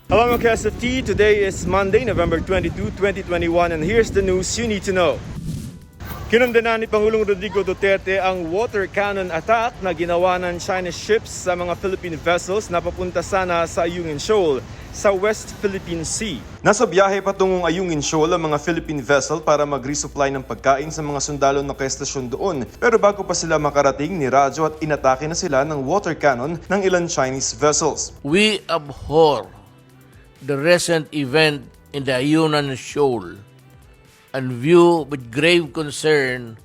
Hello mga KSFT, today is Monday, November 22, 2021 and here's the news you need to know. Kinondena ni Pangulong Duterte ang water cannon attack na ginawa ng Chinese ships sa mga Philippine vessels na papunta sana sa Ayungin Shoal sa West Philippine Sea. Nasa biyahe patungong Ayungin Shoal ang mga Philippine vessel para mag-resupply ng pagkain sa mga sundalo na nakestasyon doon. Pero bago pa sila makarating, niradyo at inatake na sila ng water cannon ng ilang Chinese vessels. We abhor the recent event in the Ayungin Shoal and view with grave concern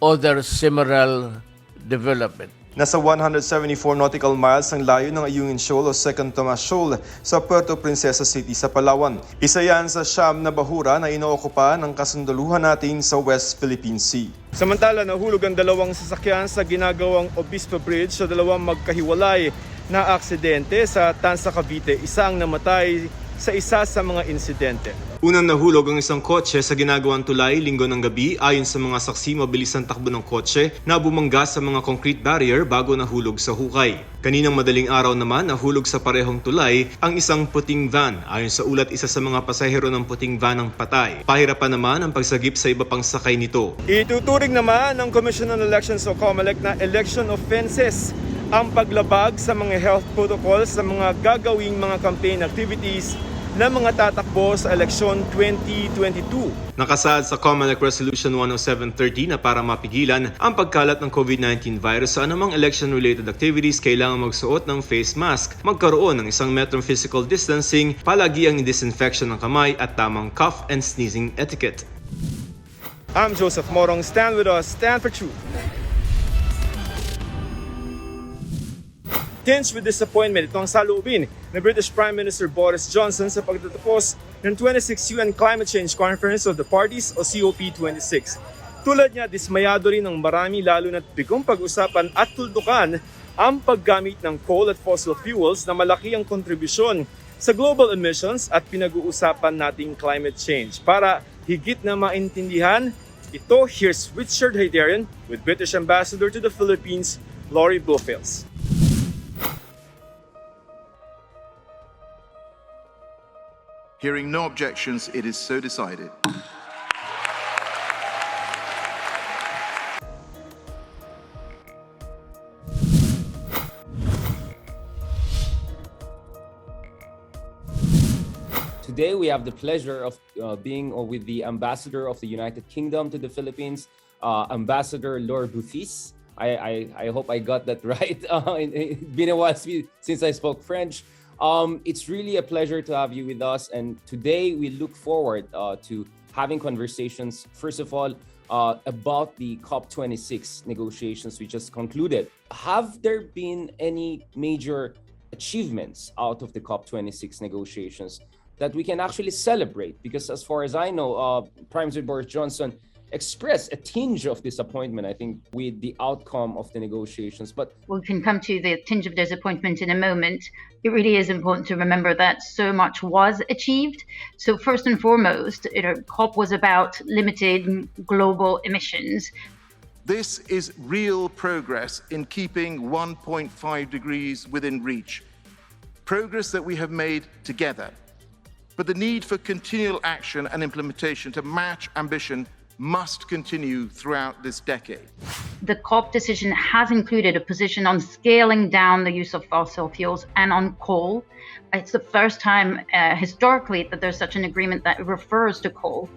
other similar development. Nasa 174 nautical miles ang layo ng Ayungin Shoal o Second Tomas Shoal sa Puerto Princesa City sa Palawan. Isa yan sa siyam na bahura na inookupa ng kasundaluhan natin sa West Philippine Sea. Samantala, nahulog ang dalawang sasakyan sa ginagawang Obispo Bridge sa dalawang magkahiwalay na aksidente sa Tansa, Cavite. Isang namatay sa isa sa mga insidente. Unang nahulog ang isang kotse sa ginagawang tulay linggo ng gabi. Ayon sa mga saksi, mabilis ang takbo ng kotse na bumangga sa mga concrete barrier bago nahulog sa hukay. Kaninang madaling araw naman, nahulog sa parehong tulay ang isang puting van. Ayon sa ulat, isa sa mga pasahero ng puting van ang patay. Pahirapan naman ang pagsagip sa iba pang sakay nito. Ituturing naman ng Commission on Elections o COMELEC na election offenses ang paglabag sa mga health protocols sa mga gagawing mga campaign activities ng mga tatakbo sa eleksyon 2022. Nakasaad sa COMELEC Resolution 10730 na para mapigilan ang pagkalat ng COVID-19 virus sa anumang election-related activities, kailangan magsuot ng face mask, magkaroon ng 1 metrong physical distancing, palagi ang disinfection ng kamay at tamang cough and sneezing etiquette. I'm Joseph Morong. Stand with us. Stand for truth. Tinged with disappointment, ito ang saloobin ni British Prime Minister Boris Johnson sa pagtatapos ng 26th UN Climate Change Conference of the Parties o COP26. Tulad niya, dismayado rin ng marami lalo na't bigong pag-usapan at tuldukan ang paggamit ng coal at fossil fuels na malaki ang kontribusyon sa global emissions at pinag-uusapan nating climate change. Para higit na maintindihan ito, here's Richard Haydarian with British Ambassador to the Philippines, Laurie Blofels. Hearing no objections, it is so decided. Today we have the pleasure of being with the Ambassador of the United Kingdom to the Philippines, Ambassador Laure Bouffice. I hope I got that right. It's been a while since I spoke French. It's really a pleasure to have you with us, and today we look forward to having conversations, first of all, about the COP26 negotiations we just concluded. Have there been any major achievements out of the COP26 negotiations that we can actually celebrate? Because as far as I know, Prime Minister Boris Johnson expressed a tinge of disappointment, I think, with the outcome of the negotiations. But we can come to the tinge of disappointment in a moment. It really is important to remember that so much was achieved. So first and foremost, COP was about limited global emissions. This is real progress in keeping 1.5 degrees within reach. Progress that we have made together. But the need for continual action and implementation to match ambition must continue throughout this decade. The COP decision has included a position on scaling down the use of fossil fuels and on coal. It's the first time historically that there's such an agreement that refers to coal.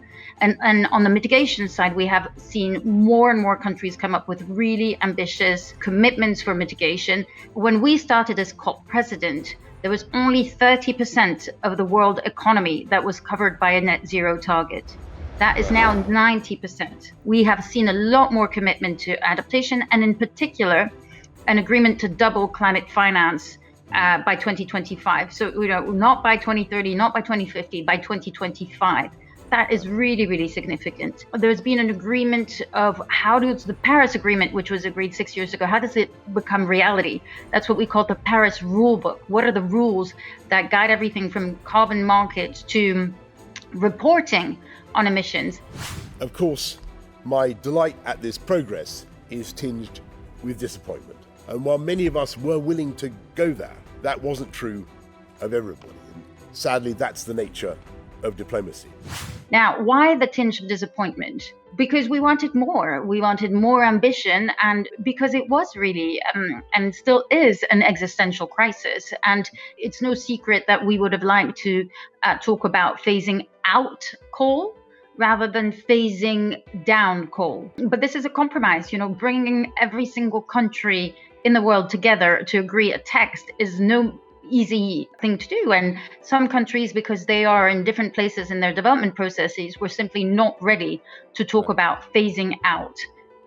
And on the mitigation side, we have seen more and more countries come up with really ambitious commitments for mitigation. When we started as COP president, there was only 30% of the world economy that was covered by a net zero target. That is now 90%. We have seen a lot more commitment to adaptation, and in particular, an agreement to double climate finance by 2025. So, not by 2030, not by 2050, by 2025. That is really, really significant. There's been an agreement of how does the Paris Agreement, which was agreed 6 years ago, how does it become reality? That's what we call the Paris Rule Book. What are the rules that guide everything from carbon markets to reporting on emissions? Of course, my delight at this progress is tinged with disappointment. And while many of us were willing to go there, that wasn't true of everybody. sadly, that's the nature of diplomacy. Now, why the tinge of disappointment? Because we wanted more. We wanted more ambition, and because it was really, and still is, an existential crisis. And it's no secret that we would have liked to talk about phasing out coal rather than phasing down coal. But this is a compromise, bringing every single country in the world together to agree a text is no easy thing to do. And some countries, because they are in different places in their development processes, were simply not ready to talk about phasing out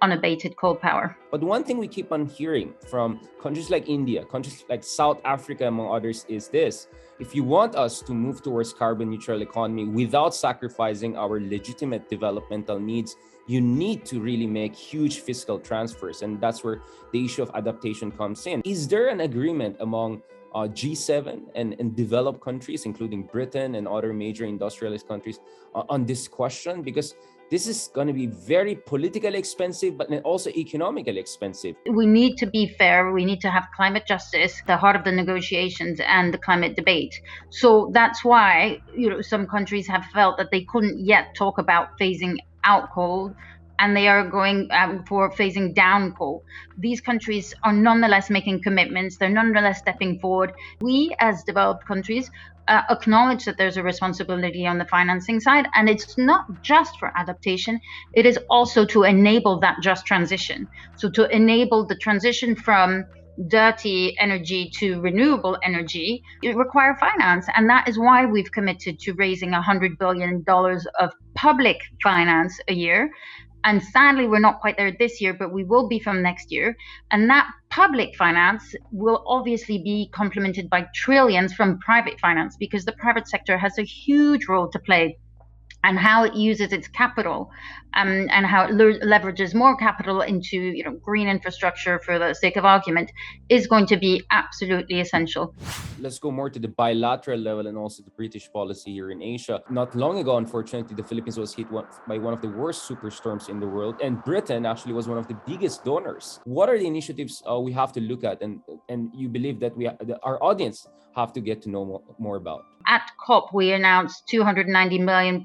unabated coal power. But one thing we keep on hearing from countries like India, countries like South Africa, among others, is this: if you want us to move towards carbon neutral economy without sacrificing our legitimate developmental needs, you need to really make huge fiscal transfers. And that's where the issue of adaptation comes in. Is there an agreement among G7 and developed countries, including Britain and other major industrialist countries, on this question? Because this is going to be very politically expensive, but also economically expensive. We need to be fair. We need to have climate justice, the heart of the negotiations and the climate debate. So that's why, some countries have felt that they couldn't yet talk about phasing out coal, and they are going for phasing down coal. These countries are nonetheless making commitments. They're nonetheless stepping forward. We, as developed countries, acknowledge that there's a responsibility on the financing side, and it's not just for adaptation, it is also to enable that just transition. So to enable the transition from dirty energy to renewable energy, it requires finance. And that is why we've committed to raising $100 billion of public finance a year. And sadly, we're not quite there this year, but we will be from next year. And that public finance will obviously be complemented by trillions from private finance, because the private sector has a huge role to play, and how it uses its capital and how it leverages more capital into green infrastructure for the sake of argument is going to be absolutely essential. Let's go more to the bilateral level and also the British policy here in Asia. Not long ago, unfortunately, the Philippines was hit by one of the worst superstorms in the world, and Britain actually was one of the biggest donors. What are the initiatives we have to look at, and you believe that our audience have to get to know more about? At COP, we announced £290 million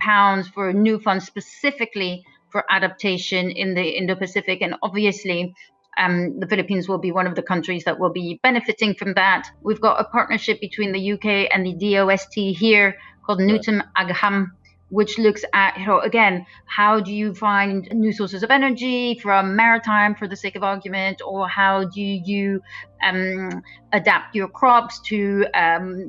for a new fund specifically for adaptation in the Indo-Pacific. And obviously, the Philippines will be one of the countries that will be benefiting from that. We've got a partnership between the UK and the DOST here called Nutum Agham, which looks at, again, how do you find new sources of energy from maritime, for the sake of argument, or how do you adapt your crops to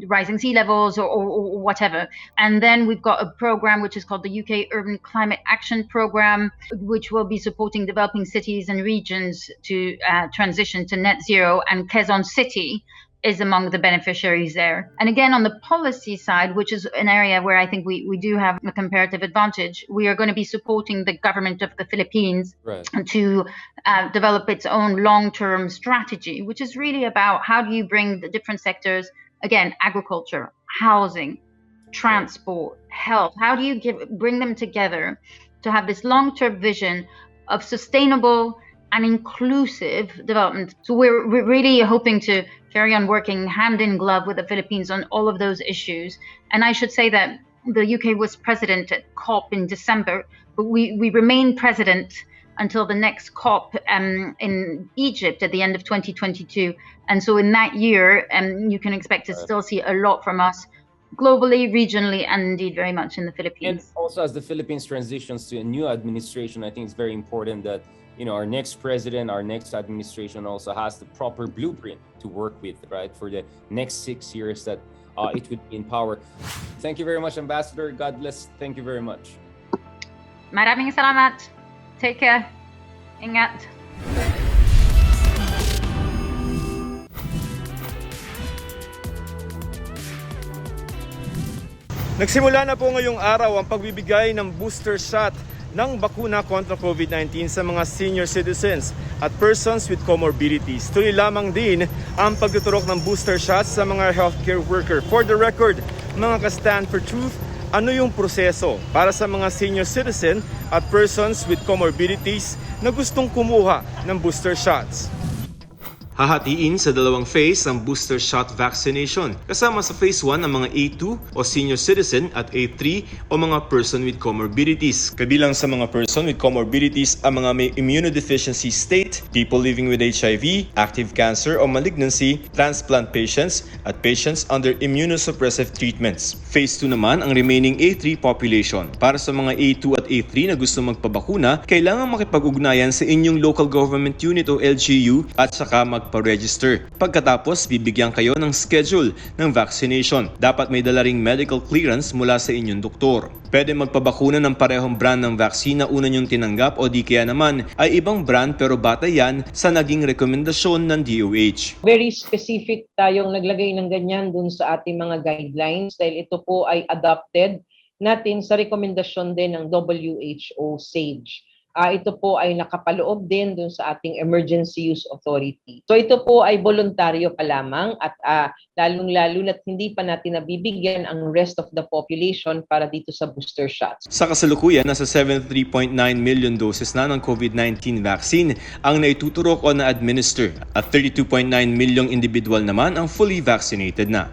rising sea levels or whatever. And then we've got a program which is called the UK Urban Climate Action Program, which will be supporting developing cities and regions to transition to net zero, and Quezon City is among the beneficiaries there. And again, on the policy side, which is an area where I think we do have a comparative advantage, we are going to be supporting the government of the Philippines to develop its own long-term strategy, which is really about how do you bring the different sectors, again, agriculture, housing, transport, health, how do you bring them together to have this long-term vision of sustainable and inclusive development. So we're really hoping to carry on working hand in glove with the Philippines on all of those issues. And I should say that the UK was president at COP in December, but we remain president until the next COP in Egypt at the end of 2022. And so in that year, you can expect to still see a lot from us globally, regionally, and indeed very much in the Philippines. And also, as the Philippines transitions to a new administration, I think it's very important that our next president, our next administration also has the proper blueprint to work with, right, for the next 6 years that it would be in power. Thank you very much, Ambassador. God bless. Thank you very much. Maraming salamat. Take care. Ingat. Nagsimula na po ngayong araw ang pagbibigay ng booster shot ng bakuna kontra COVID-19 sa mga senior citizens at persons with comorbidities. Tuloy lamang din ang pagtuturok ng booster shots sa mga healthcare worker. For the record, mga ka-Stand for Truth, ano yung proseso para sa mga senior citizen at persons with comorbidities na gustong kumuha ng booster shots? Hahatiin sa dalawang phase ang booster shot vaccination. Kasama sa phase 1 ang mga A2 o senior citizen at A3 o mga person with comorbidities. Kabilang sa mga person with comorbidities ang mga may immunodeficiency state, people living with HIV, active cancer o malignancy, transplant patients, at patients under immunosuppressive treatments. Phase 2 naman ang remaining A3 population. Para sa mga A2 at A3 na gusto magpabakuna, kailangan makipag-ugnayan sa inyong local government unit o LGU at saka magpa-register. Pagkatapos, bibigyan kayo ng schedule ng vaccination. Dapat may dala ring medical clearance mula sa inyong doktor. Pwede magpabakuna ng parehong brand ng vaccine na una nyong tinanggap o di kaya naman ay ibang brand pero batay yan sa naging rekomendasyon ng DOH. Very specific tayong naglagay ng ganyan dun sa ating mga guidelines dahil ito po ay adopted natin sa rekomendasyon din ng WHO SAGE. Ito po ay nakapaloob din dun sa ating Emergency Use Authority. So ito po ay voluntaryo pa lamang at lalong-lalo na't hindi pa natin nabibigyan ang rest of the population para dito sa booster shots. Sa kasalukuyan, nasa 73.9 million doses na ng COVID-19 vaccine ang naituturok o na-administer at 32.9 milyong individual naman ang fully vaccinated na.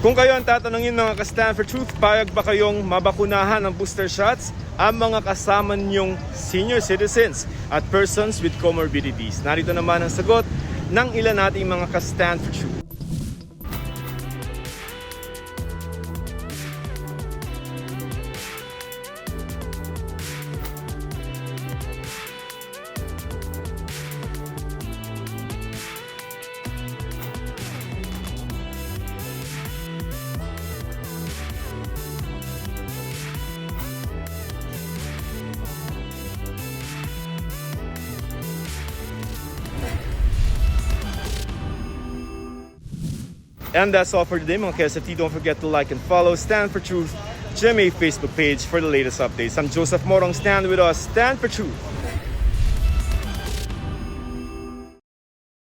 Kung kayo ang tatanungin mga ka-Stand for Truth, payag ba kayong mabakunahan ng booster shots ang mga kasama niyong senior citizens at persons with comorbidities? Narito naman ang sagot ng ilan nating mga ka-Stand for Truth. And that's all for today mga KSFT. Don't forget to like and follow Stand for Truth GMA Facebook page for the latest updates. I'm Joseph Morong. Stand with us. Stand for Truth.